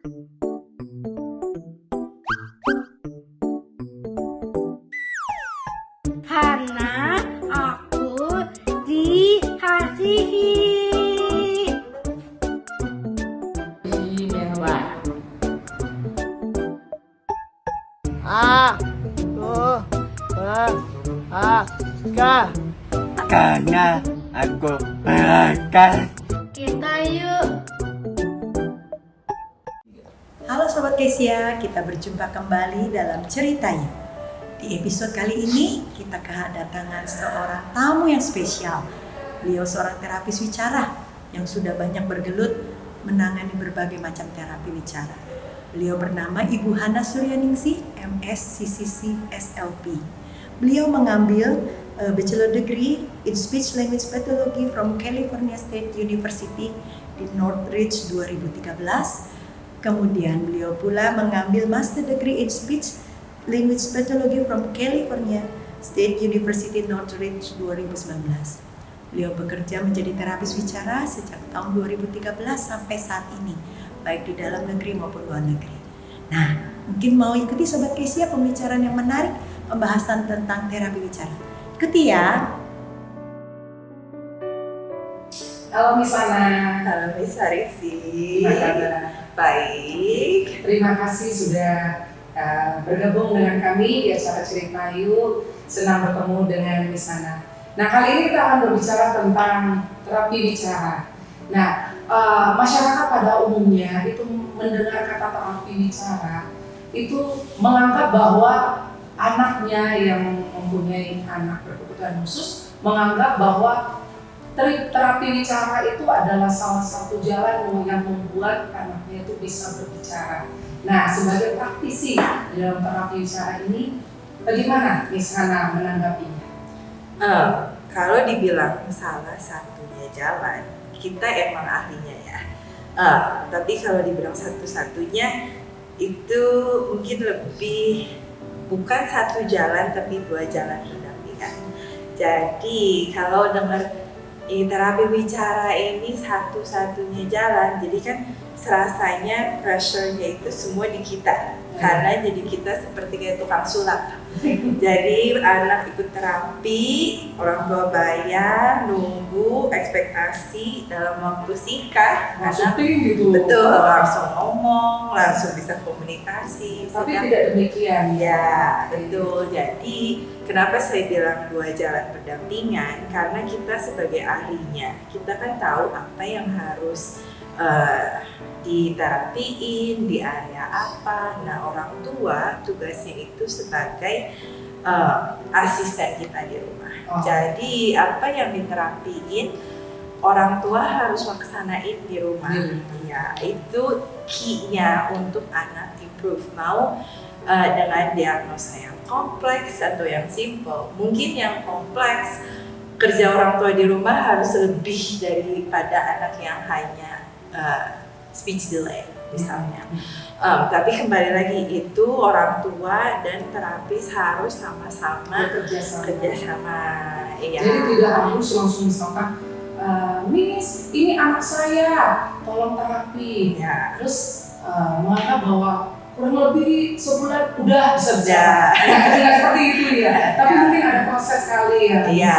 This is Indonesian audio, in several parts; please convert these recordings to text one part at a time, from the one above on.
Karena aku dikasihi. Istimewa. Karena aku berakal. Kita yuk. Halo Sobat Kesia, kita berjumpa kembali dalam Cerita Yuk. Di episode kali ini, kita kedatangan seorang tamu yang spesial. Beliau seorang terapis wicara yang sudah banyak bergelut menangani berbagai macam terapi wicara. Beliau bernama Ibu Hana Suryaningsih, MS CCC SLP. Beliau mengambil Bachelor Degree in Speech Language Pathology from California State University di Northridge 2013. Kemudian beliau pula mengambil Master Degree in Speech Language Pathology from California State University Northridge 2019. Beliau bekerja menjadi terapis wicara sejak tahun 2013 sampai saat ini, baik di dalam negeri maupun luar negeri. Nah, mungkin mau ikuti Sobat Kesia pembicaraan yang menarik, pembahasan tentang terapi wicara. Ikuti ya. Halo Miss Ana. Halo Miss Arisi. Gimana kabar? Baik. Terima kasih sudah bergabung dengan kami di acara Cerita Yuk. Senang bertemu dengan Miss Ana. Nah, kali ini kita akan berbicara tentang terapi bicara. Nah, masyarakat pada umumnya itu mendengar kata terapi bicara itu menganggap bahwa anaknya yang mempunyai anak berkebutuhan khusus menganggap bahwa terapi bicara itu adalah salah satu jalan yang membuat anaknya itu bisa berbicara. Nah, sebagai praktisi dalam terapi bicara ini, bagaimana Miss Hana menanggapinya? Kalau dibilang salah satunya jalan, kita emang ahlinya ya. Tapi kalau dibilang satu-satunya, itu mungkin lebih bukan satu jalan tapi dua jalan berdampingan. Jadi kalau dengar terapi bicara ini satu-satunya jalan, jadi kan serasanya pressure-nya itu semua di kita. Karena jadi kita seperti kayak tukang sulap. Jadi anak ikut terapi, orang tua bayar, nunggu, ekspektasi dalam waktu singkat. Langsung gitu. Betul, langsung ngomong, langsung bisa komunikasi. Tapi tidak demikian. Ya, betul. Jadi kenapa saya bilang dua jalan berdampingan? Karena kita sebagai ahlinya, kita kan tahu apa yang harus diterapiin di area apa. Nah, orang tua tugasnya itu sebagai asisten kita di rumah. Jadi apa yang diterapiin orang tua harus laksanain di rumah. Ya, itu key-nya untuk anak improve. Mau dengan diagnosa yang kompleks atau yang simple. Mungkin yang kompleks kerja orang tua di rumah harus lebih daripada anak yang hanya speech delay misalnya. Tapi kembali lagi itu orang tua dan terapis harus sama-sama kerjasama. Ya. Jadi tidak harus langsung misalkan, Miss, ini anak saya, tolong terapi. Ya. Terus menganggap bahwa kurang lebih sebulan udah bisa bicara. Tidak seperti itu ya. Tapi mungkin ada proses kali ya. Iya.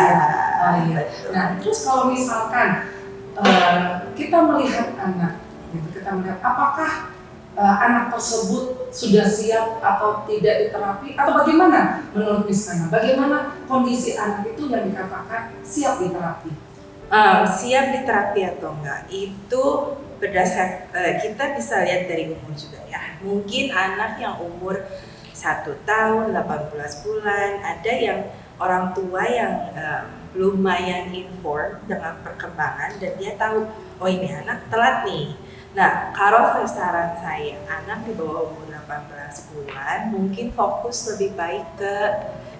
Iya. Nah, terus kalau misalkan kita melihat anak, gitu, kita melihat apakah anak tersebut sudah siap atau tidak diterapi, atau bagaimana menurut Miss Hana? Bagaimana kondisi anak itu yang dikatakan siap diterapi? Siap diterapi atau enggak itu berdasar kita bisa lihat dari umur juga ya. Mungkin anak yang umur 1 tahun, 18 bulan, ada yang orang tua yang lumayan inform dengan perkembangan dan dia tahu, oh ini anak telat nih. Nah, kalau saran saya, anak di bawah umur 18 bulan mungkin fokus lebih baik ke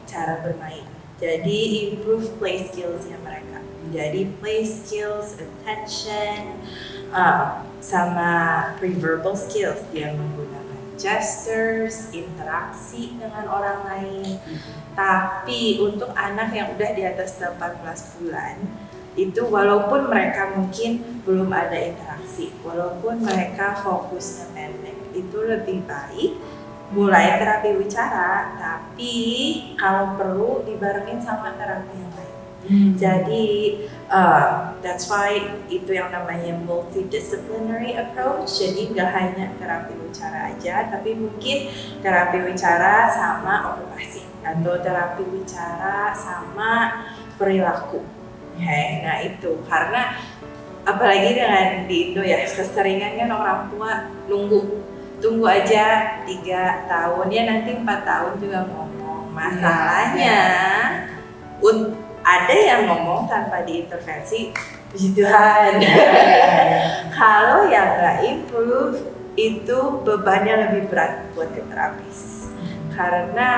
cara bermain. Jadi improve play skills-nya mereka. Jadi play skills, attention, sama pre-verbal skills, dia menggunakan gestures, interaksi dengan orang lain. Tapi untuk anak yang udah di atas 18 bulan, Itu walaupun mereka mungkin belum ada interaksi, walaupun mereka fokusnya pendek, itu lebih baik mulai terapi wicara, tapi kalau perlu dibarengin sama terapi yang lain. Jadi that's why itu yang namanya multidisciplinary approach. Jadi nggak hanya terapi wicara aja, tapi mungkin terapi wicara sama okupasi atau terapi wicara sama perilaku. Nah itu karena apalagi dengan di Indo ya, keseringan kan orang tua tunggu aja 3 tahun ya, nanti 4 tahun juga ngomong. Masalahnya ada yang ngomong tanpa diintervensi, puji Tuhan. Kalau yang nggak improve, itu bebannya lebih berat buat ke terapis. Karena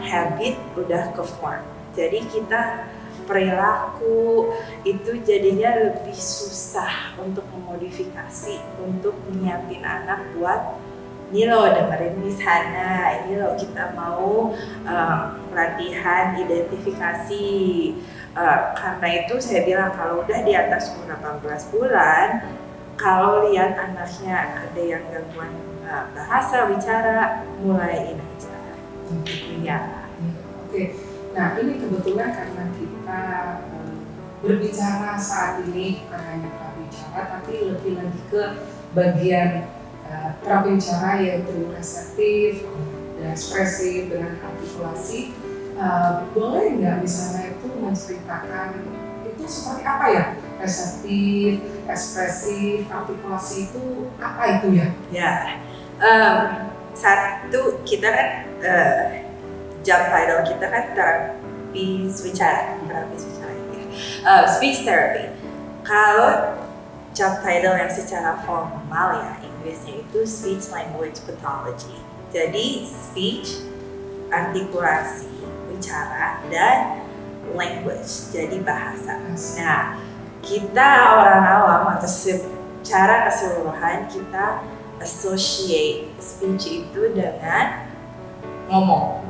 habit udah ke-form. Jadi kita perilaku itu jadinya lebih susah untuk memodifikasi, untuk menyiapin anak buat ini loh dengerin Miss Hana, ini loh kita mau latihan identifikasi. Karena itu saya bilang kalau udah di atas umur 18 bulan, kalau lihat anaknya ada yang gangguan bahasa bicara, mulaiin aja. Ya. Oke. Nah ini kebetulan karena kita berbicara saat ini bukan hanya terapi bicara, tapi lebih lagi ke bagian terapi bicara yaitu reseptif dan ekspresif dengan artikulasi. Boleh nggak misalnya itu menceritakan itu seperti apa ya? Reseptif, ekspresif, artikulasi itu apa itu ya? Ya, satu kita kan job title kita kan terapi bicara ya. Speech therapy. Kalau job title yang secara formal ya Inggrisnya itu speech language pathology. Jadi speech, artikulasi, bicara dan language, jadi bahasa. Nah, kita orang awam atau secara keseluruhan kita associate speech itu dengan ngomong.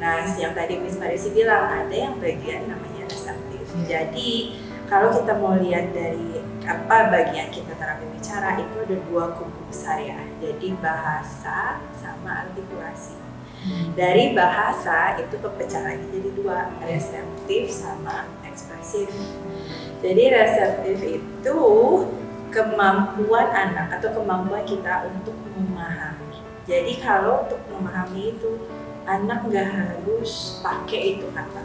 Nah, yang tadi Miss Marisi bilang ada yang bagian namanya reseptif. Jadi kalau kita mau lihat dari apa bagian kita terapi bicara itu ada 2 kubu besar ya. Jadi bahasa sama artikulasi. Dari bahasa itu kepecah lagi jadi 2, reseptif sama ekspresif. Jadi reseptif itu kemampuan anak atau kemampuan kita untuk memahami. Jadi kalau untuk memahami itu anak nggak harus pakai itu kata.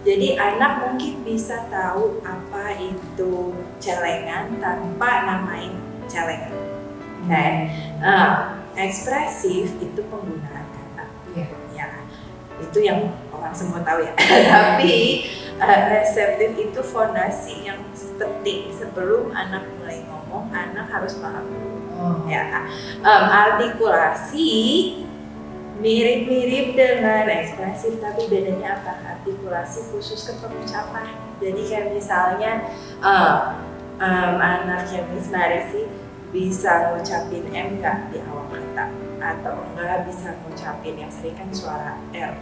Jadi anak mungkin bisa tahu apa itu celengan tanpa namain celengan. Ekspresif itu penggunaan kata. Ya, itu yang orang semua tahu ya. Tapi reseptif itu fondasi yang penting sebelum anak mulai ngomong, anak harus paham dulu. Ya, artikulasi mirip-mirip dengan ekspresif, tapi bedanya apa? Artikulasi khusus ke pengucapan. Jadi kayak misalnya anaknya Miss Marisi bisa ngucapin M nggak di awal kata, atau enggak bisa ngucapin yang sering kan suara R,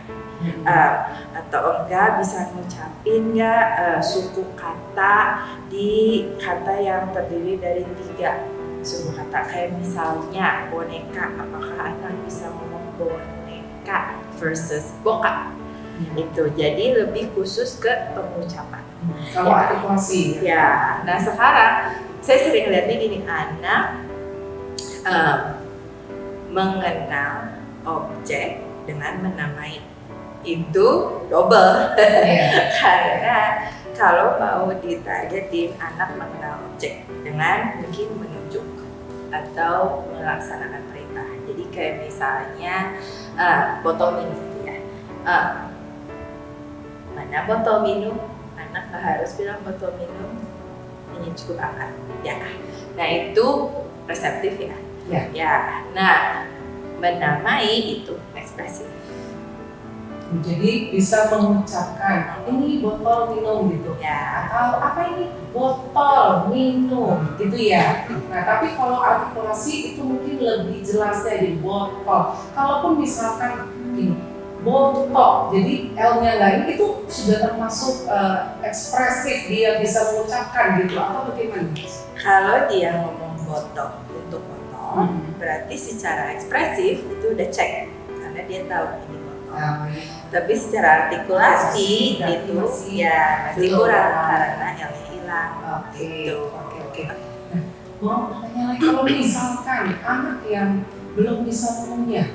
atau enggak bisa ngucapin nggak suku kata di kata yang terdiri dari 3 suku kata. Kayak misalnya boneka, apakah anak bisa ngomong boneka versus boka? Itu jadi lebih khusus ke pengucapan. Kalau artikulasi Ya, nah sekarang saya sering lihatnya gini, anak mengenal objek dengan menamai itu double. Karena kalau mau ditargetin anak mengenal objek dengan mungkin menunjuk atau melaksanakan perintah. Jadi kayak misalnya botol minum ya, mana botol minum, anak nggak harus bilang botol minum, hanya cukup angkat ya. Nah itu reseptif ya. Ya. Nah menamai itu ekspresif. Jadi bisa mengucapkan ini botol minum gitu Ya. atau apa ini botol minum gitu ya. Nah tapi kalau artikulasi itu mungkin lebih jelasnya di botol. Kalaupun misalkan gini, botok, jadi L-nya lain itu sudah termasuk ekspresif, dia bisa mengucapkan gitu atau bagaimana? Kalau dia ngomong botok untuk potong, berarti secara ekspresif itu udah cek karena dia tahu ini botok. Tapi secara artikulasi itu ya masih kurang karena L-nya hilang. Gitu. Oke. Nah, mau bertanya lagi, kalau misalkan anak yang belum bisa mengunyah,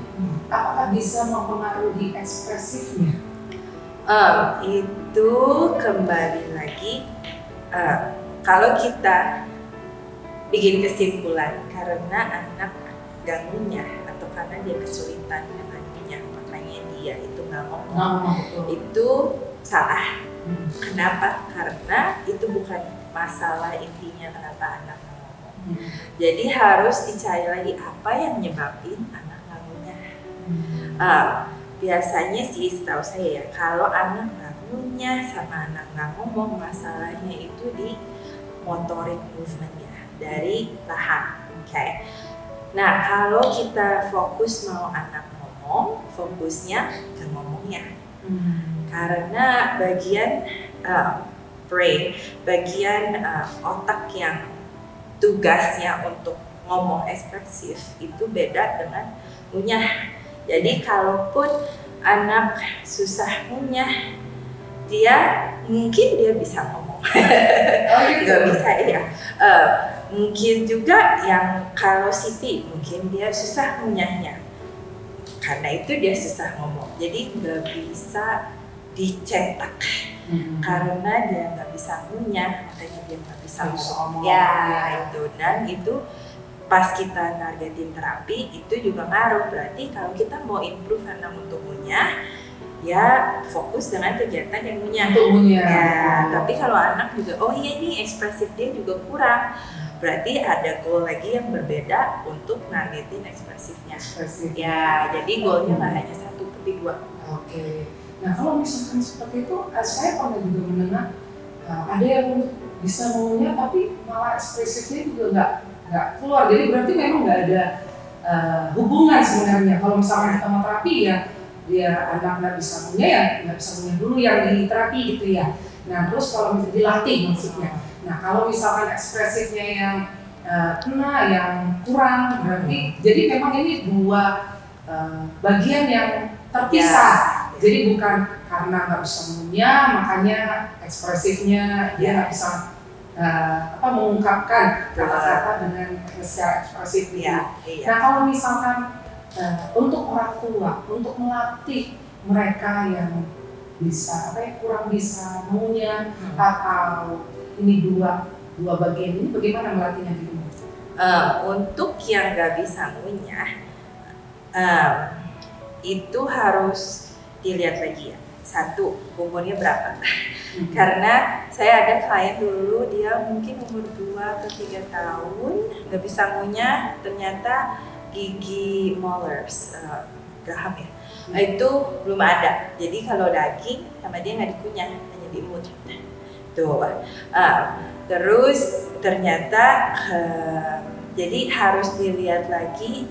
apakah bisa mempengaruhi ekspresifnya? Itu kembali lagi kalau kita bikin kesimpulan karena anak gak ngunyah atau karena dia kesulitan dengan ngunyah makanya dia itu nggak ngomong, itu salah. Kenapa? Karena itu bukan masalah intinya kenapa anak nggak ngomong. Jadi harus dicari lagi apa yang nyebabin anak nggak ngunyah. Biasanya sih setahu saya ya, kalau anak nggak ngunyah sama anak nggak ngomong, masalahnya itu di motorik movementnya dari rahang. Okay. Nah kalau kita fokus mau anak ngomong, fokusnya ke ngomongnya. Karena bagian brain, bagian otak yang tugasnya untuk ngomong ekspresif itu beda dengan ngunyah. Jadi kalaupun anak susah ngunyah, mungkin dia bisa ngomong. Nggak bisa ya. Mungkin juga yang kalau Siti mungkin dia susah ngunyahnya. Karena itu dia susah ngomong. Jadi nggak bisa dicetak. Karena dia nggak bisa ngunyah, makanya dia nggak bisa ngomong. Ya itu, dan itu pas kita nargetin terapi itu juga ngaruh. Berarti kalau kita mau improve anak untuk ngunyah, ya fokus dengan kegiatan yang ngunyah. Ya, tapi kalau anak juga, oh iya nih ekspresif dia juga kurang, berarti ada goal lagi yang berbeda untuk nargetin ekspresifnya. Ya, jadi goalnya nggak hanya 1 tapi 2. Oke. Nah kalau misalkan seperti itu, saya pernah juga mendengar ada yang bisa mengunyah tapi malah ekspresifnya juga nggak keluar. Jadi berarti memang nggak ada hubungan sebenarnya. Kalau misalkan kita mau terapi ya, dia anak nggak bisa mengunyah ya nggak bisa mengunyah dulu yang di terapi gitu ya. Nah terus kalau misalnya dilatih maksudnya. Nah kalau misalkan ekspresifnya yang kena, yang kurang, berarti jadi memang ini 2 bagian yang terpisah. Jadi bukan karena nggak bisa mengunyah makanya ekspresifnya dia nggak bisa mengungkapkan kata-kata dengan secara ekspresif. Nah kalau misalkan untuk orang tua, untuk melatih mereka yang bisa kurang bisa mengunyah atau ini dua bagian ini, bagaimana melatihnya di rumah? Untuk yang nggak bisa mengunyah, itu harus dilihat lagi ya. 1, umurnya berapa? Karena saya ada klien dulu, dia mungkin umur 2 atau 3 tahun nggak bisa ngunyah, ternyata gigi molars, geraham ya, itu belum ada. Jadi kalau daging sama dia nggak dikunyah, hanya diimut. Tuh. Terus ternyata jadi harus dilihat lagi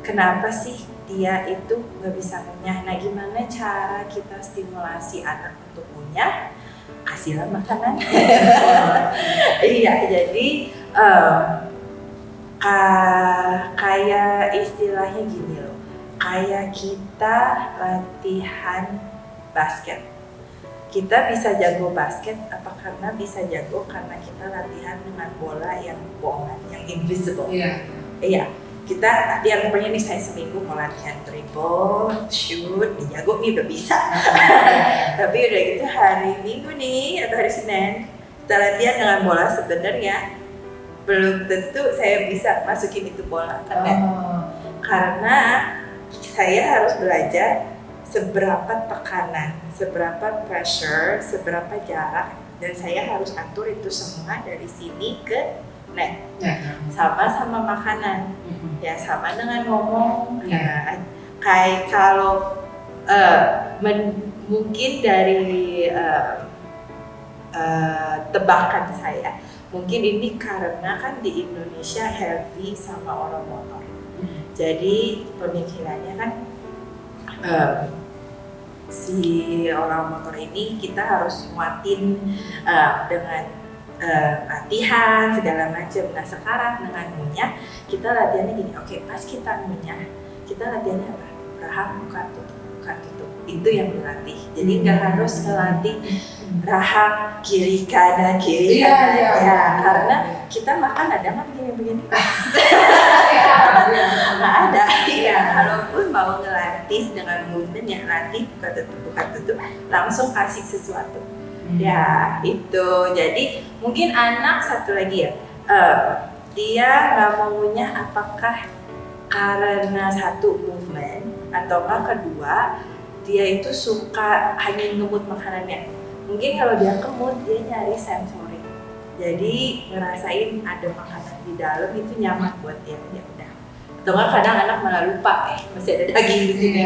kenapa sih dia itu nggak bisa ngunyah. Nah gimana cara kita stimulasi anak untuk ngunyah? Kasihlah makanan. Iya, jadi kayak istilahnya gini loh, kayak kita latihan basket. Kita bisa jago basket apa karena bisa jago karena kita latihan dengan bola yang bohongan, yang invisible. Iya. Kita yang pokoknya nih saya seminggu mau latihan dribble, shoot, jago nih udah bisa. Tapi udah gitu hari Minggu nih atau hari Senin kita latihan dengan bola, sebenarnya belum tentu saya bisa masukin itu bola karena saya harus belajar seberapa tekanan, seberapa pressure, seberapa jarak, dan saya harus atur itu semua dari sini ke net. Sama makanan, ya sama dengan ngomong. Ya, kayak kalau mungkin dari tebakan saya, mungkin ini karena kan di Indonesia heavy sama orang motor. Jadi pemikirannya kan si orang motor ini kita harus muatin dengan latihan segala macam. Nah sekarang dengan ngunyah kita latihannya gini, oke pas kita ngunyah kita latihannya apa? Rahang buka tutup itu yang dilatih. Jadi nggak harus ngelatih rahang kiri kanan ya, karena kita makan ada nggak begini nggak ada ya. Kalaupun mau ngelatih dengan movement yang latih buka tutup langsung kasih sesuatu. Ya itu, jadi mungkin anak satu lagi ya, dia nggak mau ngunyah apakah karena satu movement atau kedua dia itu suka hanya ngemut makanannya. Mungkin kalau dia kemut dia nyari sensory, jadi ngerasain ada makanan di dalam itu nyaman buat dia, ya udah. Atau nggak kadang anak malah lupa masih ada daging di sini.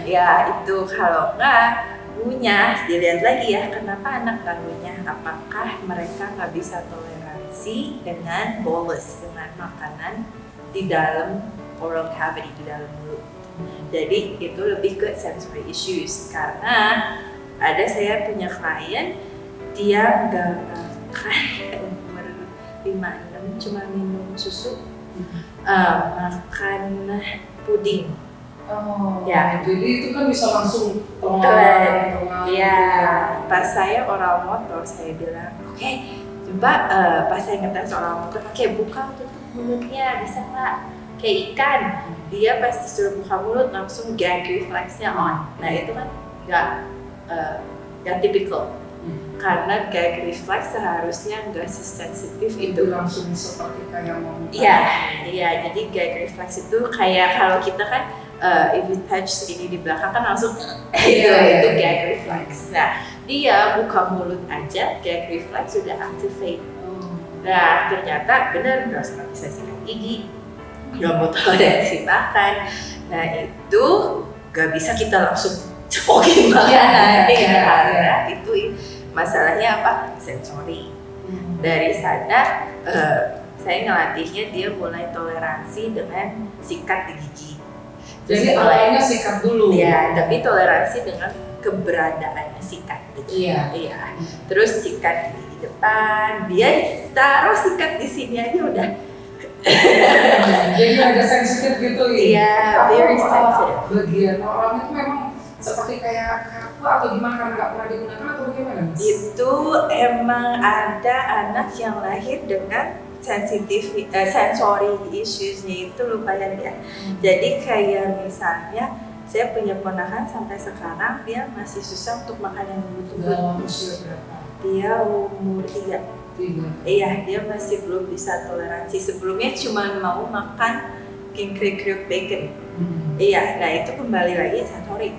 Ya itu kalau nggak ngunyah, dilihat lagi ya kenapa anak nggak ngunyah, apakah mereka nggak bisa toleransi dengan bolus, dengan makanan di dalam oral cavity, di dalam mulut. Jadi itu lebih ke sensory issues, karena ada saya punya klien dia nggak makan umur 5-6 cuma minum susu, makan puding. Oh, ya. Jadi itu kan bisa langsung ya, pas saya oral motor saya bilang, oke, coba pas saya ngetes oral motor, oke buka tutup mulutnya, bisa nggak? Kayak ikan, dia pasti suruh buka mulut langsung gag reflexnya on. Nah itu kan nggak typical, karena gag reflex seharusnya nggak sesensitif itu. Langsung seperti kayak mau. Iya, jadi gag reflex itu kayak kalau kita kan if you touch ini di belakang kan langsung itu gag reflex. Nah dia buka mulut aja gag reflex sudah activate. Nah ternyata benar nggak bisa sikat gigi, nggak mau toleransi makan. Nah itu nggak bisa kita langsung cepokin makanan karena itu masalahnya apa? Sensori. Dari sana saya ngelatihnya dia mulai toleransi dengan sikat di gigi. Jadi awalnya sikat dulu. Iya, tapi toleransi dengan keberadaannya sikat. Iya. Terus sikat di depan, dia taruh sikat di sini aja udah. Jadi ada sensitif gitu ya. Iya, very sensitive. Bagian orang itu memang seperti kayak kaku atau gimana karena nggak pernah digunakan atau bagaimana? Itu emang ada anak yang lahir dengan sensory issues-nya itu lumayan ya. Jadi kayak misalnya saya punya ponakan sampai sekarang dia masih susah untuk makan yang lembut-lembut. Dalam usia berapa? Dia umur 3. Iya, dia masih belum bisa toleransi. Sebelumnya cuma mau makan king kriuk bacon. Iya, nah itu kembali lagi sensory.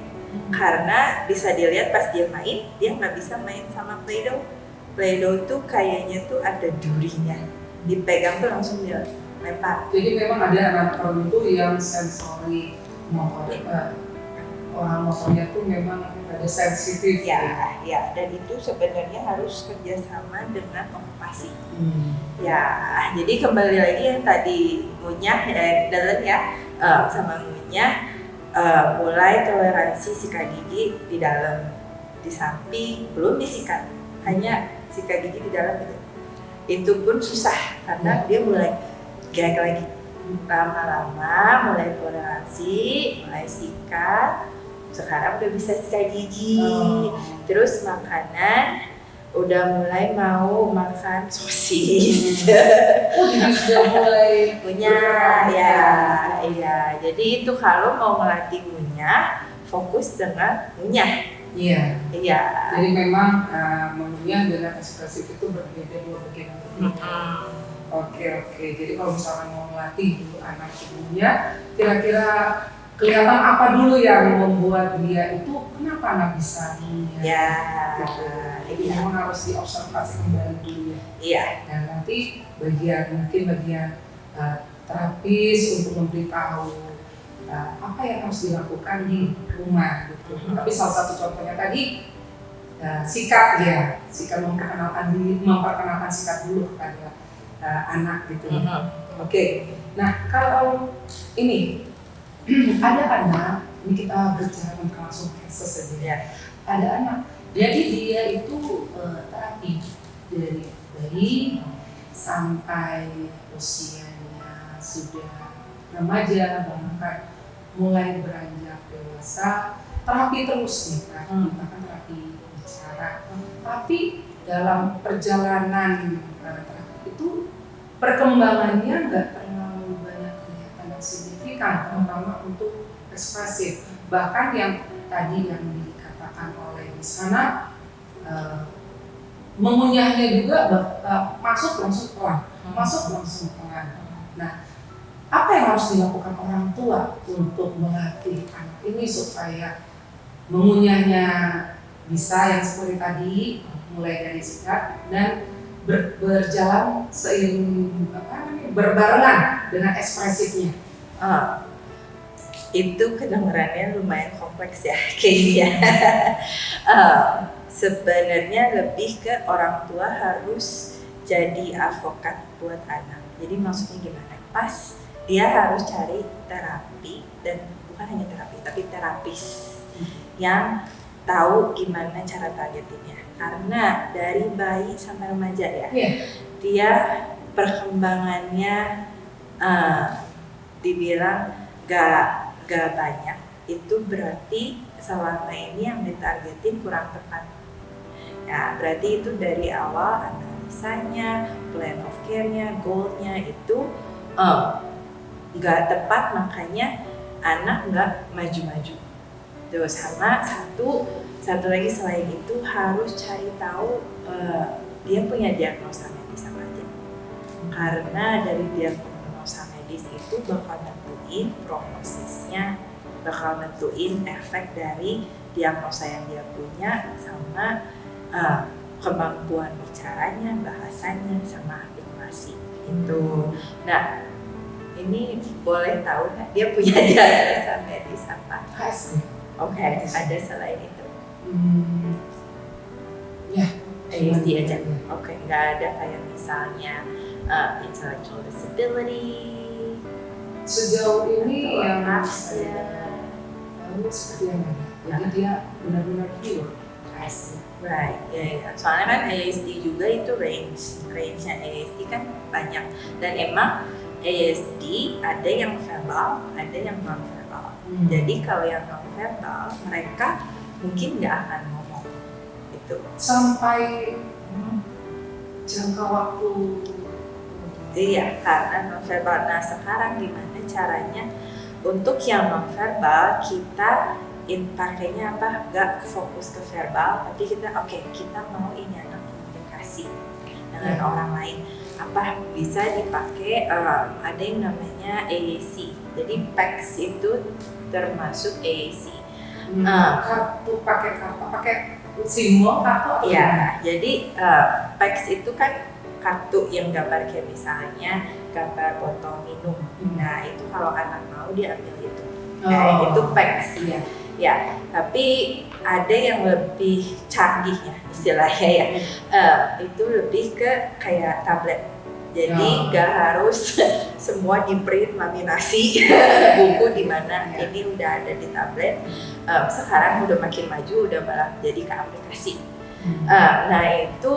Karena bisa dilihat pas dia main, dia nggak bisa main sama Play-Doh. Play-Doh itu kayaknya tuh ada durinya. Dipegang tuh langsung dia lempar. Jadi memang ada anak tertentu yang sensori motor, orang motornya tuh memang ada sensitif. Ya, dan itu sebenarnya harus kerjasama dengan okupasi. Ya, jadi kembali lagi yang tadi ngunyah dalam ya sama ngunyah, mulai toleransi sikat gigi di dalam, di samping belum disikat, hanya sikat gigi di dalam gitu. Itu pun susah karena dia mulai gag lagi. Lama-lama mulai toleransi, mulai sikat. Sekarang udah bisa sikat gigi. Terus makanan udah mulai mau makan sosis. Jadi sudah mulai punya ya. Jadi itu kalau mau melatih ngunyah, fokus dengan ngunyah. Iya. Iya. Jadi memang mengunyah dengan ekspresif itu berbeda dua bagian. Oke. Jadi kalau misalkan mau melatih dulu anak ibunya, kira-kira kelihatan apa dulu yang membuat dia itu kenapa nggak bisa mengunyah? Ya. Jadi memang harus diobservasi kembali dulu ya. Iya. Dan nanti bagian terapis untuk memberitahu apa yang harus dilakukan di rumah gitu. Tapi salah satu contohnya tadi sikat memperkenalkan sikat dulu kepada anak gitu. Oke. Nah kalau ini ada anak ini kita berbicara tentang langsung cases saja ya. Ya. Ada anak, jadi dia itu terapi dari bayi sampai usianya sudah remaja, bahkan mulai beranjak dewasa, terapi terus nih, bahkan terapi bicara. Tapi dalam perjalanan terapi itu perkembangannya nggak terlalu banyak kelihatan yang signifikan, terutama untuk ekspresif. Bahkan yang tadi yang dikatakan oleh Misana, mengunyahnya juga masuk langsung pelan. Nah, apa yang harus dilakukan orang tua untuk melatih anak ini supaya mengunyahnya bisa yang seperti tadi, mulai dari sejak dan berjalan berbarengan dengan ekspresifnya. Itu kedengarannya lumayan kompleks ya, case ya. Sebenarnya lebih ke orang tua harus jadi advokat buat anak. Jadi maksudnya gimana? Pas dia harus cari terapi, dan bukan hanya terapi, tapi terapis yang tahu gimana cara targetinnya. Karena dari bayi sampai remaja ya, dia perkembangannya dibilang gak banyak. Itu berarti selama ini yang ditargetin kurang tepat. Ya, berarti itu dari awal analisanya, plan of care-nya, goal-nya itu nggak tepat, makanya anak nggak maju-maju. Terus sama satu lagi selain itu harus cari tahu dia punya diagnosa medis apa aja. Karena dari diagnosa medis itu bakal nentuin prognosisnya, bakal nentuin efek dari diagnosa yang dia punya sama kemampuan bicaranya, bahasanya, sama artikulasi itu. Nah, ini boleh tahu nggak dia punya diagnosa medis apa? Oke, ada selain itu. Ya, ASD aja. Oke, nggak ada kayak misalnya intellectual disability. Sejauh ini yang saya tahu seperti yang ada. Jadi dia benar-benar pure ASD. Right, ya. Soalnya kan ASD juga itu range-nya ASD kan banyak, dan emang ASD ada yang verbal, ada yang non verbal. Jadi kalau yang non verbal mereka mungkin nggak akan ngomong itu sampai jangka waktu. Iya, karena non verbal. Nah, sekarang gimana caranya untuk yang non verbal kita pakainya apa? Gak fokus ke verbal, tapi kita kita mau ini anak komunikasi dengan orang lain. Apa bisa dipakai? Ada yang namanya AAC. Jadi PACS itu termasuk AAC. Kartu pakai simbol kartu. Ya, jadi PACS itu kan kartu yang gambar kayak misalnya gambar botol minum. Nah, itu kalau anak mau dia ambil itu. Itu PACS. Iya. Ya, tapi ada yang lebih canggih ya istilahnya ya. Itu lebih ke kayak tablet. Jadi gak harus semua di print laminasi buku di mana, ini udah ada di tablet. Sekarang udah makin maju, udah malah jadi ke aplikasi. Nah, itu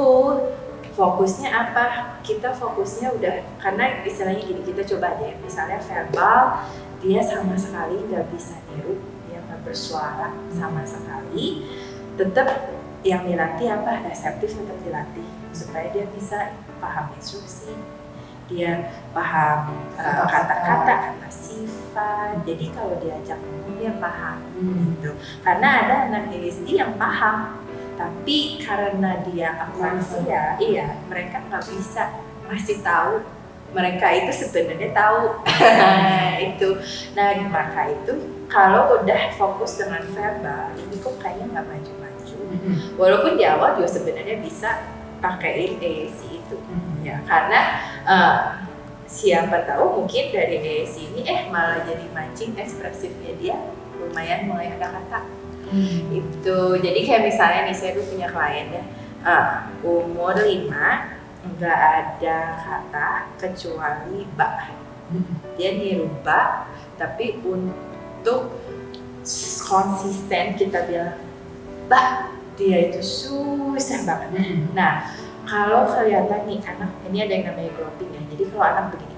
fokusnya apa? Kita fokusnya udah, karena istilahnya gini, kita coba aja ya, misalnya verbal dia sama sekali nggak bisa niru, dia nggak bersuara sama sekali. Tetap yang dilatih apa? Reseptif tetap dilatih supaya dia bisa paham instruksi, dia paham kata-kata, kata sifat. Jadi kalau diajak ngomong dia paham gitu. Karena ada anak ASD yang paham, tapi karena dia aplansia, mereka nggak bisa ngasih tahu mereka itu sebenarnya tahu. Itu. Nah, maka itu kalau udah fokus dengan verbal, ini kok kayaknya nggak maju-maju. Walaupun di awal juga sebenarnya bisa pakaiin AAC itu, ya, karena siapa tahu mungkin dari AAC ini malah jadi mancing ekspresifnya dia lumayan mulai ada kata. Itu. Jadi kayak misalnya nih, saya tuh punya klien ya, umur 5 nggak ada kata kecuali ba. Dia niru ba, tapi untuk konsisten kita bilang, Mbak, dia itu susah banget. Nah, kalau kelihatan nih anak, ini ada yang namanya groping ya. Jadi kalau anak begini,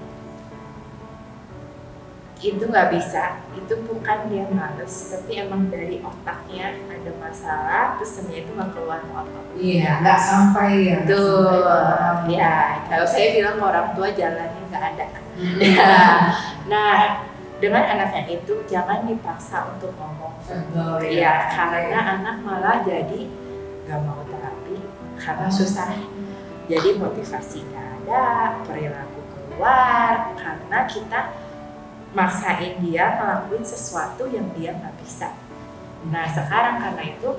itu nggak bisa, itu bukan dia males, tapi emang dari otaknya ada masalah, terus sebenarnya itu nggak keluar otak. Iya, nggak sampai ya. Tuh, ya. Kalau saya bilang ke orang tua jalannya nggak ada. Nah, dengan anaknya itu jangan dipaksa untuk ngomong. Betul, Ya, karena anak malah jadi nggak mau terapi karena susah. Jadi motivasi nggak ada, perilaku keluar karena kita maksain dia ngelakuin sesuatu yang dia nggak bisa. Nah sekarang karena itu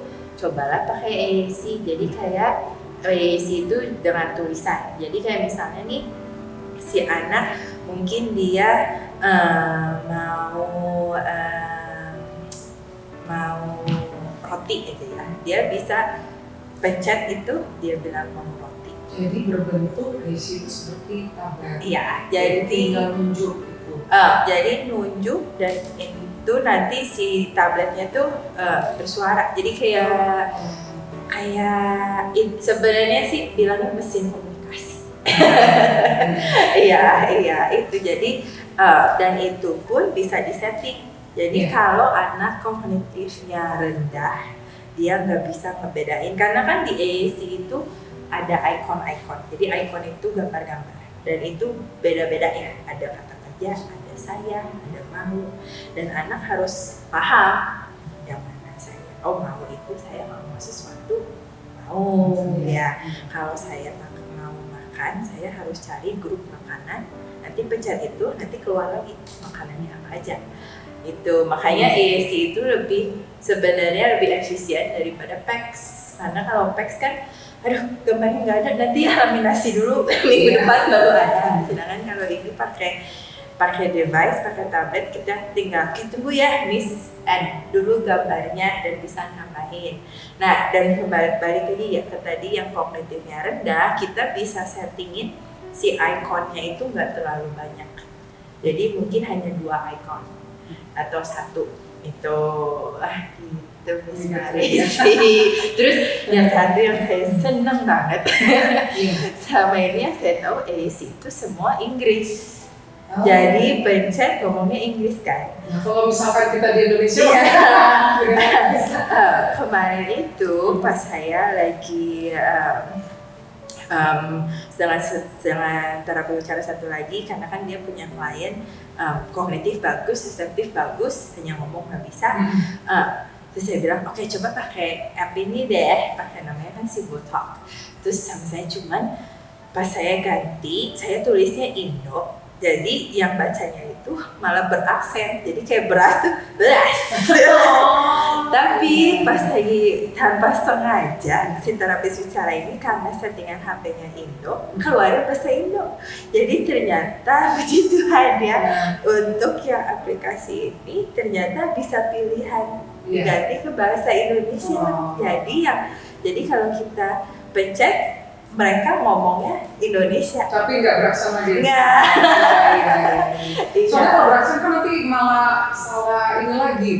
cobalah pakai AAC. Jadi kayak AAC itu dengan tulisan. Jadi kayak misalnya nih si anak mungkin dia mau roti gitu ya. Dia bisa pencet itu dia bilang mau roti. Jadi berbentuk AAC itu seperti tablet. Iya. Jadi Jadi tinggal nunjuk. jadi nunjuk dan itu nanti si tabletnya tuh bersuara. Jadi kayak sebenarnya sih bilangnya mesin komunikasi. Iya itu jadi dan itu pun bisa disetting. Jadi kalau anak kognitifnya rendah, dia nggak bisa ngebedain karena kan di AAC itu ada icon-icon. Jadi icon itu gambar-gambar dan itu beda-beda ya. Ada kata kerja, ada sayang, ada mau, dan anak harus paham yang mana saya. Oh mau itu saya mau sesuatu, mau ya. Kalau saya mau makan, saya harus cari grup makanan. Nanti pencet itu, nanti keluar lagi makanannya apa aja. Itu makanya AAC itu sebenarnya lebih efisien daripada PEX. Karena kalau PEX kan aduh gambarnya nggak ada, nanti laminasi dulu minggu depan baru ada. Sedangkan kalau ini pakai device, pakai tablet, kita tinggal tunggu ya Miss, add dulu gambarnya dan bisa nambahin. Nah dan balik lagi ya ke tadi yang kognitifnya rendah, kita bisa settingin si ikonnya itu nggak terlalu banyak. Jadi mungkin hanya 2 icon atau 1 itu gitu Terus yang satu yang saya seneng banget sama ini yang saya tahu AAC itu semua Inggris. Jadi pencet ngomongnya Inggris kan. Nah, kalau misalkan kita di Indonesia, kemarin itu pas saya lagi dengan terapi bicara satu lagi, karena kan dia punya klien kognitif bagus, reseptif bagus, hanya ngomong nggak bisa. Terus saya bilang, oke, coba pakai app ini deh, pakai namanya kan Sibotalk. Terus sama saya cuman pas saya ganti, saya tulisnya Indo. Jadi yang bacanya itu malah beraksen, jadi kayak beras tuh beras. Tapi pas lagi tanpa sengaja si terapis bicara ini karena settingan HP-nya Indo, keluar bahasa Indo. Jadi ternyata puji Tuhan ya, untuk yang aplikasi ini ternyata bisa pilihan diganti ke bahasa Indonesia. Jadi kalau kita pencet, mereka ngomongnya Indonesia. Tapi nggak beraksen lagi. Nggak. Soalnya kalau beraksen kan nanti malah salah ini lagi.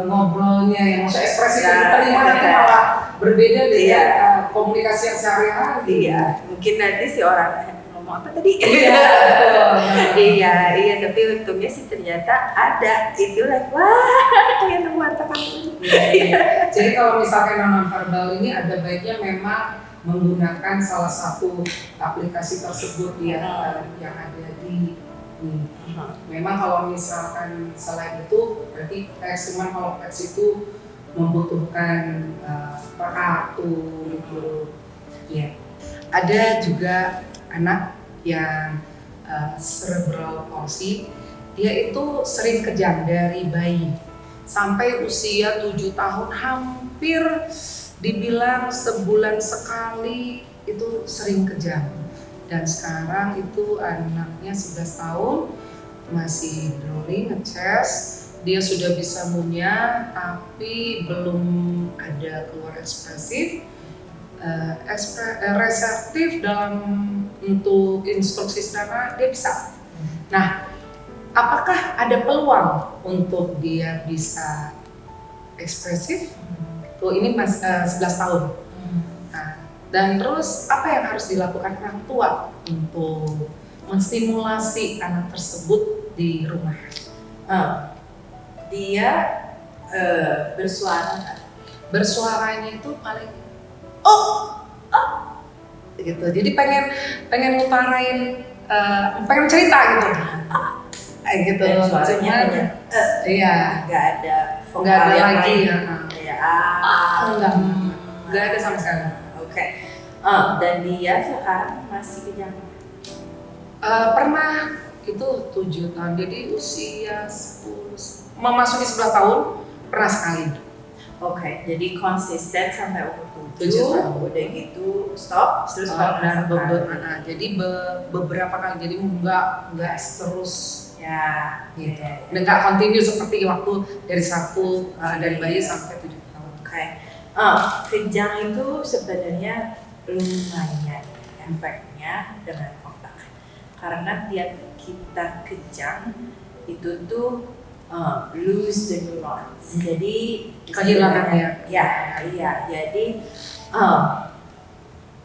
Ngobrolnya yang maksudnya ekspresi terima nanti malah berbeda dengan komunikasi yang sehari-hari. Iya, mungkin nanti si orang ngomong apa tadi? Iya, tapi untungnya sih ternyata ada itu wah kayak mata kamu. Jadi kalau misalkan non-verbal ini ada baiknya memang menggunakan salah satu aplikasi tersebut yang ada di memang kalau misalkan selain itu berarti teks, cuman kalau teks itu membutuhkan kartu gitu ya. Ada juga anak yang cerebral palsy, dia itu sering kejang dari bayi sampai usia 7 tahun, hampir dibilang sebulan sekali itu sering kejang. Dan sekarang itu anaknya 11 tahun, masih drooling, nge-chest, dia sudah bisa ngunyah tapi belum ada keluar ekspresif, reseptif dalam untuk instruksi secara dia bisa. Nah, apakah ada peluang untuk dia bisa ekspresif? Tuh ini 11 tahun. Nah, dan terus apa yang harus dilakukan orang tua untuk menstimulasi anak tersebut di rumah? Dia bersuara nggak? Bersuaranya itu paling gitu. Jadi pengen ngutarain, pengen cerita gitu. Gitu. Dan suaranya Cuman, hanya iya, nggak ada nggak vokal ada yang lagi lain. ya. Kayak Nggak ada sama sekali. Oke. Dan dia sekarang masih kejang. Pernah itu 7 tahun, jadi usia 10 memasuki 11 tahun pernah sekali. Oke, jadi konsisten sampai umur 7 7, tahun. udah gitu stop, terus Dan pernah jadi beberapa kali, jadi nggak terus ya, gitu. ya. Nggak continue seperti waktu dari bayi sampai 7 tahun. Oke. Kejang itu sebenarnya lumayan efeknya dengan otak. Karena tiap kita kejang itu tuh lose the neurons. Jadi Kehilangan ya. Ya. Jadi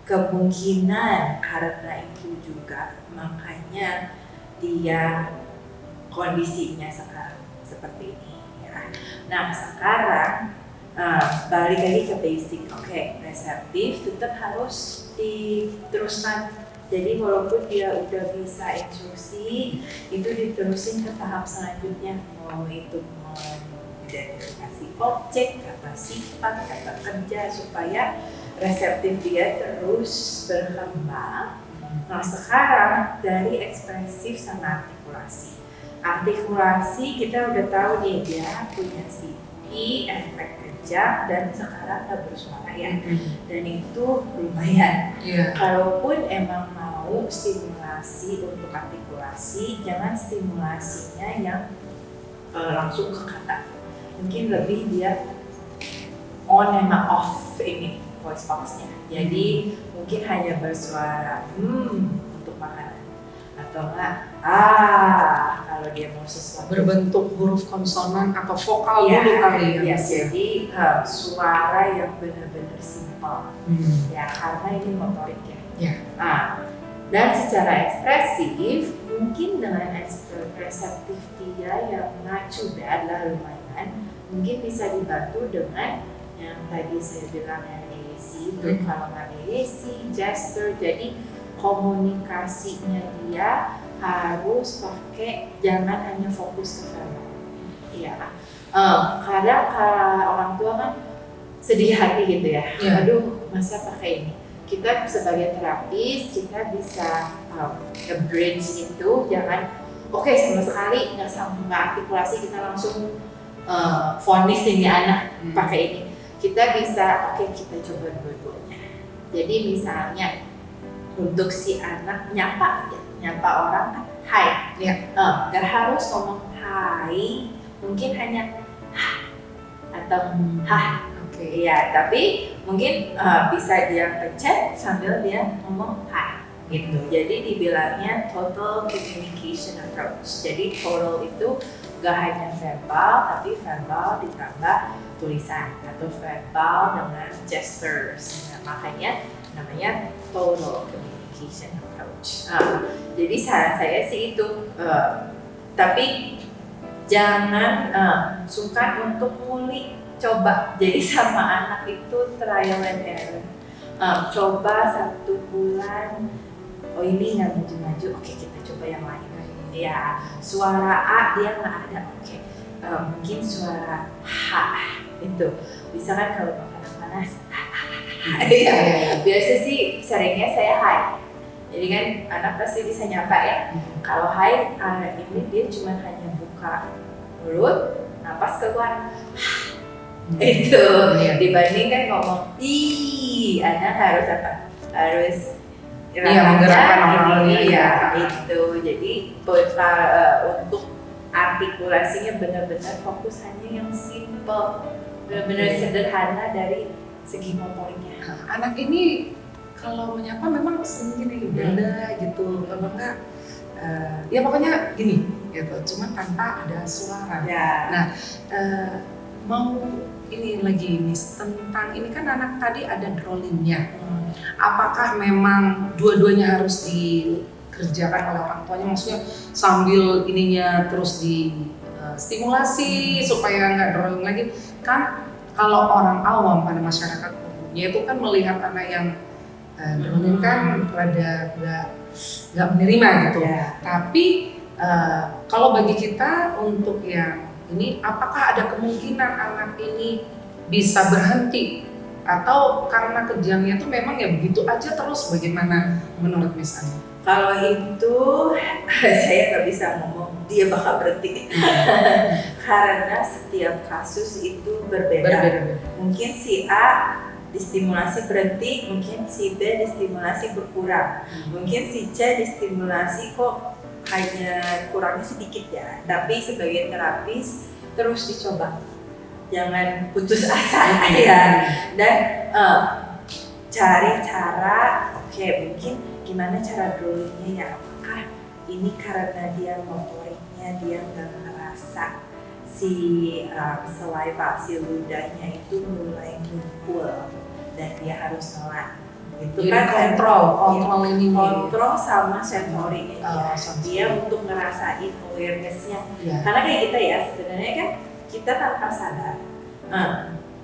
kemungkinan karena itu juga makanya dia kondisinya sekarang seperti ini. Ya. Nah sekarang balik lagi ke basic. Oke, reseptif tetap harus diteruskan. Jadi walaupun dia udah bisa instruksi, itu diterusin ke tahap selanjutnya. Mau itu mengidentifikasi objek, kata sifat, kata kerja, supaya reseptif dia terus berkembang. Nah sekarang dari ekspresif sama artikulasi. Artikulasi kita udah tahu nih dia punya CP, efek kejang, dan sekarang udah bersuara ya. Dan itu lumayan. Iya. Kalaupun emang mau stimulasi untuk artikulasi, jangan stimulasinya yang langsung ke kata. Mungkin lebih dia on sama off ini voice box-nya. Jadi mungkin hanya bersuara untuk makanan atau enggak kalau dia mau sesuatu Berbentuk huruf konsonan atau vokal dulu kali ya. Jadi suara yang benar-benar simpel. Ya karena ini motorik ya. Ya. Dan secara ekspresif mungkin dengan reseptif dia yang not too bad lah lumayan, mungkin bisa dibantu dengan yang tadi saya bilang yang AAC itu. Kalau nggak AAC, gesture, jadi komunikasinya dia harus pakai, jangan hanya fokus ke verbal. Iya. Kadang orang tua kan sedih hati gitu ya. Iya. Aduh, masa pakai ini? Kita sebagai terapis kita bisa bridge itu, jangan sama sekali nggak artikulasi kita langsung vonis ini anak pakai ini. Kita bisa kita coba dua-duanya. Jadi misalnya untuk si anak nyapa orang kan hai, nggak harus ngomong hai, mungkin hanya atau hah. Iya, tapi mungkin bisa dia pencet sambil dia ngomong hai gitu. Jadi dibilangnya total communication approach. Jadi total itu gak hanya verbal, tapi verbal ditambah tulisan atau verbal dengan gestures. Nah, makanya namanya total communication approach. Jadi saran saya sih itu, tapi jangan sungkan untuk ngulik. Coba, jadi sama anak itu trial and error. Coba 1 bulan, ini nggak maju-maju, kita coba yang lain. Ya, suara A dia nggak ada, mungkin suara H itu. Misalkan kalau makanan panas, ya, biasa sih seringnya saya hai. Jadi kan anak pasti bisa nyapa ya. Kalau hai, ini dia cuma hanya buka mulut, napas keluar. Itu dibandingkan ngomong anak harus apa? Harus menggerakkan itu. Jadi untuk artikulasinya benar-benar fokus hanya yang simple, benar-benar sederhana dari segi motoriknya. Anak ini kalau menyapa memang sering gini dada gitu, kalau enggak ya pokoknya gini gitu, cuman tanpa ada suara. Ya. Nah, mau ini lagi Miss tentang ini kan anak tadi ada drawingnya. Apakah memang dua-duanya harus dikerjakan oleh orang tuanya? Maksudnya sambil ininya terus di stimulasi supaya nggak drawing lagi? Kan kalau orang awam pada masyarakat umumnya itu kan melihat anak yang drawing kan rada nggak menerima gitu. Ya. Tapi kalau bagi kita untuk yang ini, apakah ada kemungkinan anak ini bisa berhenti atau karena kejamnya itu memang ya begitu aja terus? Bagaimana menurut Miss Ani? Kalau itu saya nggak bisa ngomong dia bakal berhenti karena setiap kasus itu berbeda. Mungkin si A distimulasi berhenti, mungkin si B distimulasi berkurang, mungkin si C distimulasi kok hanya kurangnya sedikit ya. Tapi sebagai terapis terus dicoba, jangan putus asa ya. Dan cari cara, oke, mungkin gimana cara drawingnya ya? Apakah ini karena dia motoriknya dia nggak ngerasa si saliva, si ludahnya itu mulai ngumpul dan dia harus nelan. Itu Jadi kan kontrol ini kontrol sama sensory dia untuk ngerasain awareness-nya. Karena kayak kita ya sebenarnya kan kita tanpa sadar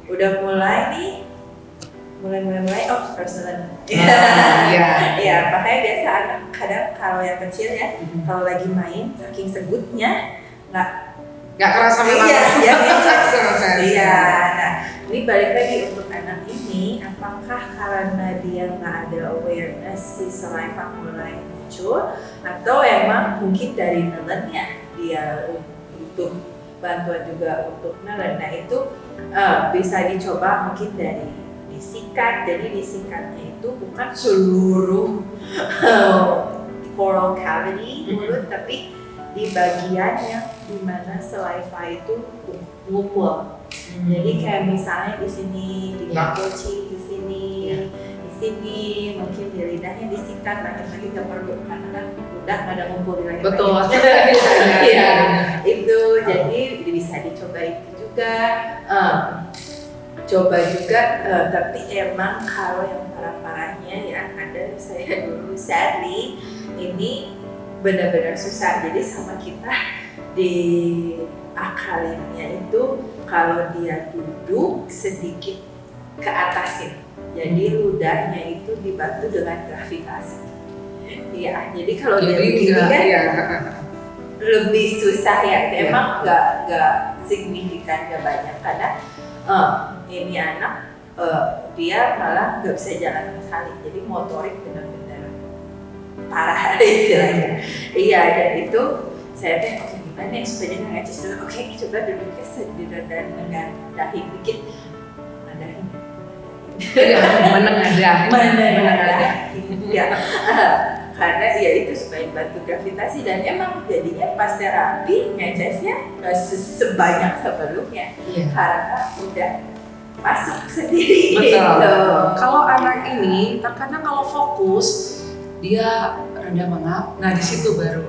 udah mulai nih mulai personal. Ya makanya biasa anak kadang kalau yang kecil ya kalau lagi main saking sebutnya nggak kerasa memang. Iya. Nah ini balik lagi untuk anak ini, apakah karena dia nggak ada awareness si saliva mulai muncul atau emang mungkin dari nelennya dia untuk bantuan juga untuk nelen. Nah itu bisa dicoba mungkin dari disikat. Jadi disikatnya itu bukan seluruh oral cavity mulut, tapi di bagian yang dimana saliva itu ngumpul. Jadi kayak misalnya di sini, di kucing, di sini, mungkin di lidahnya disikat, lagi nggak perlu karena kan udah nggak ada ngumpul di lagi. Betul. Iya, itu jadi bisa dicoba itu juga. Coba juga, tapi emang kalau yang parah-parahnya ya ada saya dulu sadly ini benar-benar susah. Jadi sama kita di akalinnya itu kalau dia duduk sedikit ke atasin, jadi ludahnya itu dibantu dengan gravitasi. Iya, jadi kalau dia begini kan lebih susah ya. Emang nggak signifikan, nggak banyak karena ini anak dia malah nggak bisa jalan sama sekali. Jadi motorik benar-benar parah istilahnya. Iya, dan itu saya tanya gimana ya supaya dia ngaji dulu. Oke, coba duduknya sendiri dan menengahi dikit. Menengahi. Ya. Karena ya itu supaya bantu gravitasi dan emang jadinya pas terapi ngecesnya sebanyak sebelumnya karena udah masuk sendiri. Betul. Kalau anak ini terkadang kalau fokus dia rada mengap. Nah di situ baru.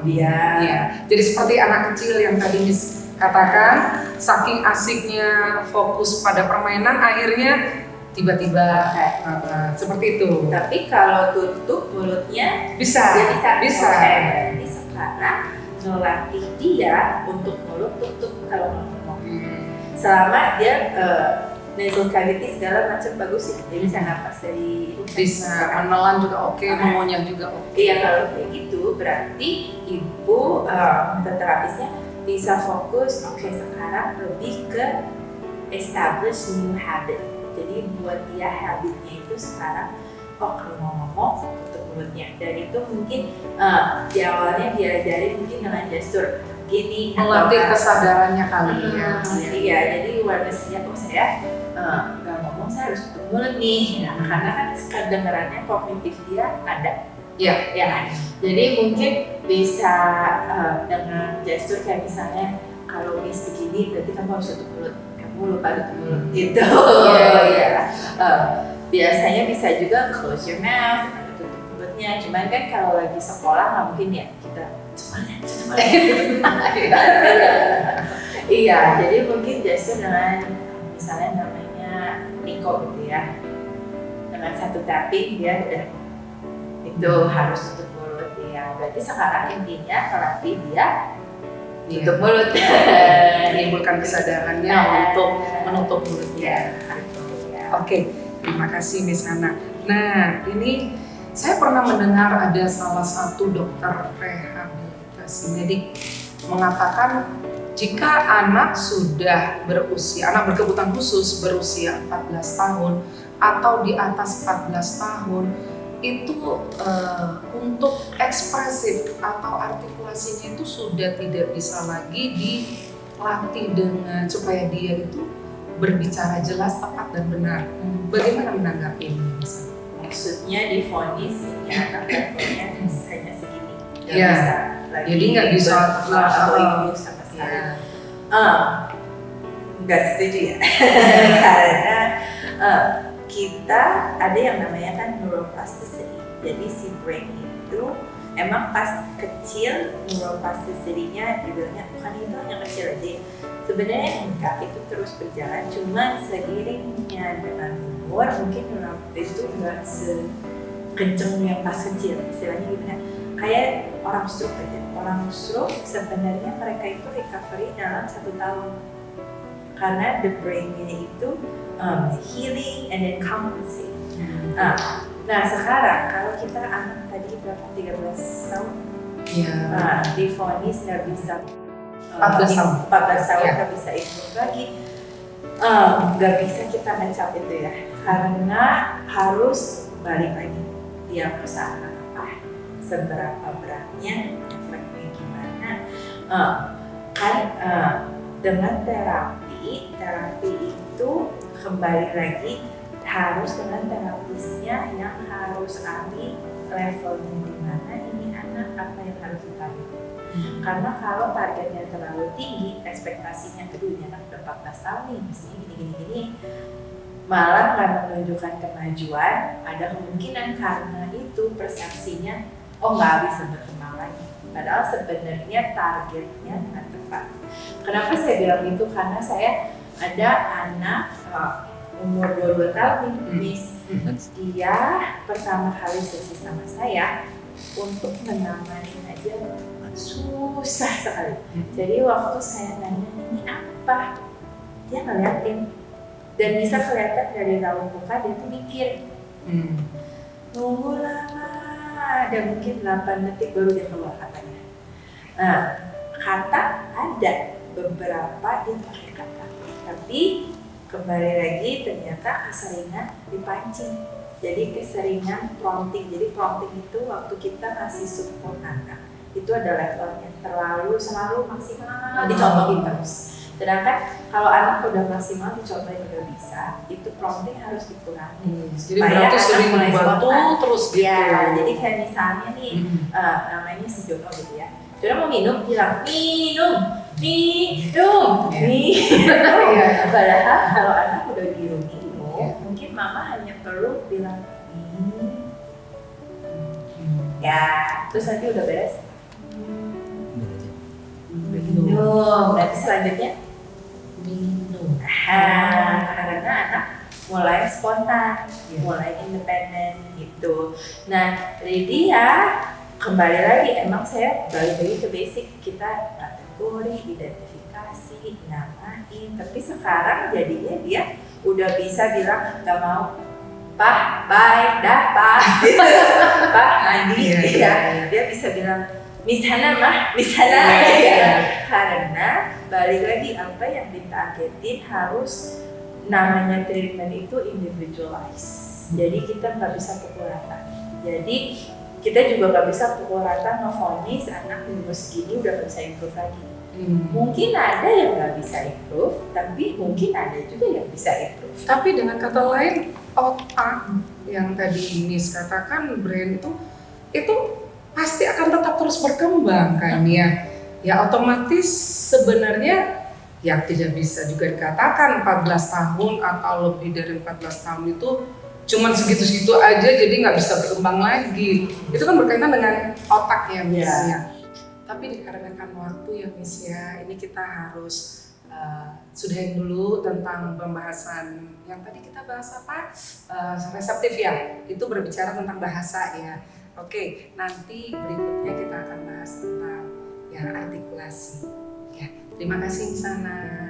Iya. Jadi seperti anak kecil yang tadi Miss katakan, saking asiknya fokus pada permainan akhirnya tiba-tiba seperti itu. Tapi kalau tutup mulutnya bisa. Berarti sekarang ngelatih dia untuk mulut tutup kalau ngomong. Selama dia nasal cavity segala macam bagus sih, dia bisa napas dari hidung. Bisa menelan juga oke, mengunyah juga oke. Iya kalau kayak gitu berarti ibu terapisnya bisa fokus. Oke, sekarang lebih ke establish new habit. Jadi buat dia habitnya itu sekarang, kalau mau ngomong tutup mulutnya. Dan itu mungkin di awalnya diajarin mungkin dengan gestur gini. Melatih kesadarannya kali ya. Iya, jadi awareness-nya saya nggak ngomong, saya harus tutup mulut nih. Nah, karena kan kedengarannya kognitif dia ada. Iya. Ya kan? Jadi mungkin bisa dengan gestur kayak misalnya kalau Miss begini berarti kamu harus tutup mulut. Lupa tutup mulut gitu. Biasanya bisa juga close your mouth, tutup mulut berikutnya. Cuman kan kalau lagi sekolah nggak mungkin ya kita cepat. Iya, jadi mungkin justru dengan misalnya namanya Niko gitu ya, dengan satu tapping dia udah itu harus tutup mulut ya. Berarti sekarang intinya kelatih dia tutup mulut, menimbulkan kesadarannya untuk menutup mulutnya. Oke, terima kasih Miss Hana. Nah, ini saya pernah mendengar ada salah satu dokter rehabilitasi medik mengatakan jika anak sudah berusia, anak berkebutuhan khusus berusia 14 tahun atau di atas 14 tahun, itu untuk ekspresif atau artikulasinya itu sudah tidak bisa lagi dilatih dengan supaya dia itu berbicara jelas, tepat dan benar. Bagaimana menanggapi ini? Maksudnya divonis ini anak levelnya hanya segini, nggak Iya. bisa lagi Jadi nggak bisa atau Inggris sama sekali. Nggak setuju ya, karena kita ada yang namanya kan neuroplasticity. Jadi si brain itu emang pas kecil neuroplasticity-nya dibilangnya bukan itu hanya kecil aja. Sebenarnya enggak, itu terus berjalan. Cuma seiringnya dengan umur mungkin itu enggak sekenceng yang pas kecil. Istilahnya gimana? Kayak orang stroke aja. Orang stroke sebenarnya mereka itu recovery dalam 1 tahun. Karena the brain-nya itu healing and then compensate. Nah sekarang kalau kita anak tadi berapa 13 tahun, divonis nggak bisa 14 tahun nggak bisa improve lagi, nggak bisa kita mencap itu ya, karena harus balik lagi dia usaha apa, seberapa beratnya, efeknya gimana, dengan terapi itu kembali lagi harus dengan terapisnya yang harus ahli levelnya di mana ini anak apa yang harus kita lakukan. Karena kalau targetnya terlalu tinggi, ekspektasinya keduanya anak udah 14 tahun nih, mestinya gini, malah nggak menunjukkan kemajuan, ada kemungkinan karena itu persepsinya nggak bisa berkembang lagi. Padahal sebenarnya targetnya nggak tepat. Kenapa saya bilang itu? Karena saya ada anak umur 22 tahun nih, Miss. Dia pertama kali sesi sama saya untuk menangani aja susah sekali. Jadi waktu saya nanya ini apa, dia ngeliatin dan bisa kelihatan dari raut muka dia tuh mikir. Nunggu lama, ada mungkin 8 detik baru dia keluar katanya. Nah, kata ada beberapa dia pakai kata, tapi kembali lagi ternyata keseringan dipancing. Jadi keseringan prompting. Jadi prompting itu waktu kita ngasih support anak itu ada levelnya, selalu maksimal dicontohin terus. Sedangkan kalau anak udah maksimal dicontohin udah bisa, itu prompting harus dikurangi. Jadi berarti sering membantu terus gitu. Ya, jadi kayak misalnya nih, namanya si Jono gitu ya. Jono mau minum, bilang minum. Padahal kalau anak udah minum, mungkin mama hanya perlu bilang ya, terus nanti udah beres. Minum, nanti selanjutnya minum. Karena anak mulai spontan, mulai independen gitu. Nah, jadi dia kembali lagi, emang saya balik lagi ke basic, kita kategori, identifikasi, namain. Tapi sekarang jadinya dia udah bisa bilang nggak mau, Pak, bye, dah Pak, Pak mandi, dia bisa bilang misalnya mah, karena balik lagi apa yang ditargetin harus namanya treatment itu individualized. Jadi kita nggak bisa pukul rata. Jadi kita juga nggak bisa pukul rata ngevonis anak di umur segini udah bisa improve lagi. Mungkin ada yang nggak bisa improve, tapi mungkin ada juga yang bisa improve. Tapi dengan kata lain, otak yang tadi Miss katakan, brain itu pasti akan tetap terus berkembang kan ya. Ya otomatis sebenarnya ya tidak bisa juga dikatakan 14 tahun atau lebih dari 14 tahun itu cuman segitu-segitu aja jadi nggak bisa berkembang lagi. Itu kan berkaitan dengan otak ya Miss ya. Tapi dikarenakan waktu ya Miss ya, ini kita harus sudahin dulu tentang pembahasan yang tadi kita bahas apa? Reseptif ya, itu berbicara tentang bahasa ya. Oke, nanti berikutnya kita akan bahas tentang yang artikulasi. Ya, terima kasih Miss Ana.